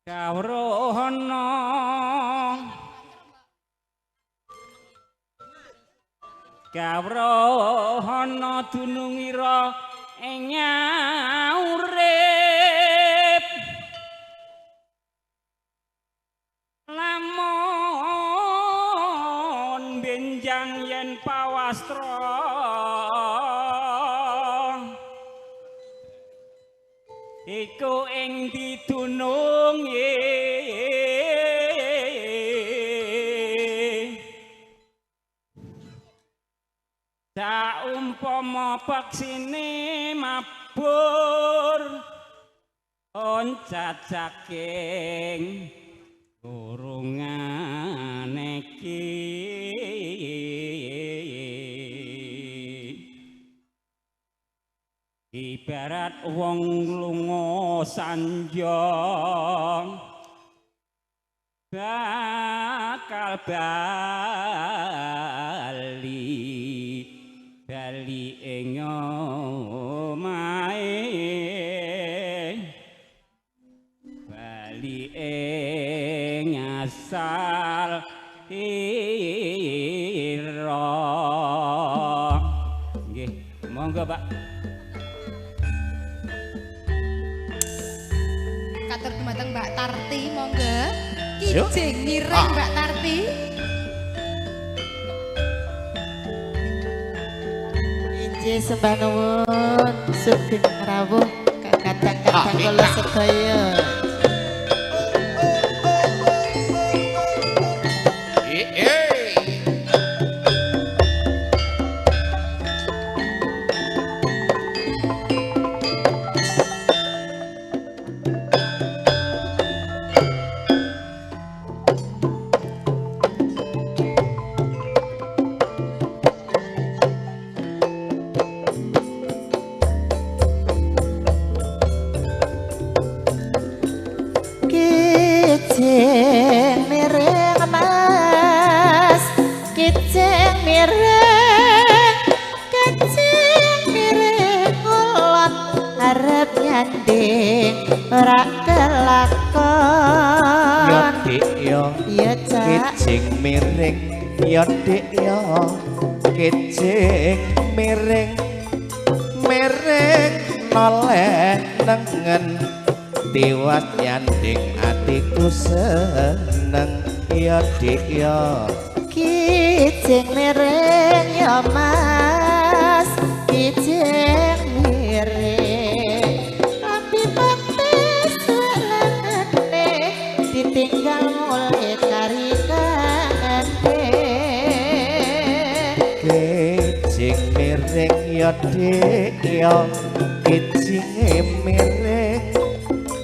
Kawruhana dunungira ing urip lamun benjang yen pawastra iku ing didunungi saumpama peksine mabur oncat saking kurungan iki ibarat wong lunga sanjang bakal bali ing omahe bali ing asal ira nggih monggo Pak. Katur dumateng Mbak Tarti monggo kijing mireng Mbak Tarti. Injih sembah nuwun sugeng rawuh kadang-kadang kula sedaya. Kijing mireng mas, kijing mireng kulon arep nyanding ora kelakon. Ya dik ya, iya cak. kijing mireng ya dik ya, kijing mireng noleh nengen tiwas nyanding atiku seneng ya dik ya. Kijing mireng ya mas, kijing mireng tapi bakti selengene ditinggal mulai kari kangane. Kijing mireng ya dik ya, kijing mireng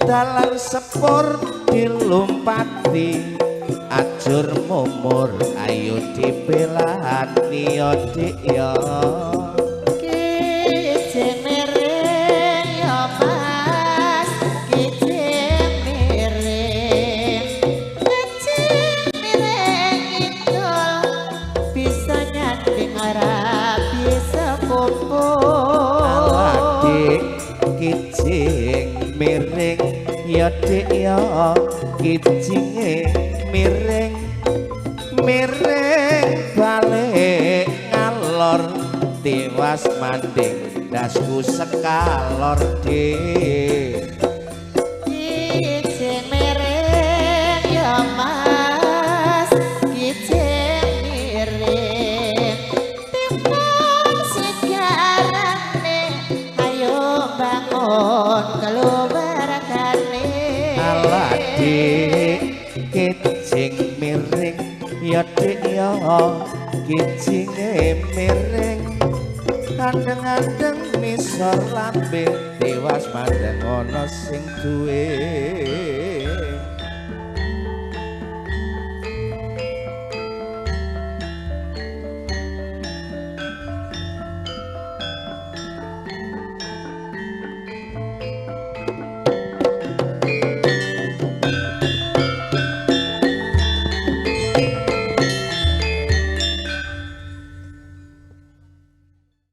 dalang sepur dilumpati ajur mumur ayo dibelani ya dik ya. Kijing mireng ya mas, kijing mireng idul bisa nyanding ora bisa kumpul. Adik kijing mireng ya dik ya, kijing mireng balik ngalor tiwas manding dasku sekalor dik. Kijing mireng ya mas, kijing mireng timbang sejarane ayo bangun keluargane. Alah dik kijing mireng ya dik ya, kijing mireng kandeng-kandeng misor lambe tiwas mandeng ana sing duwe.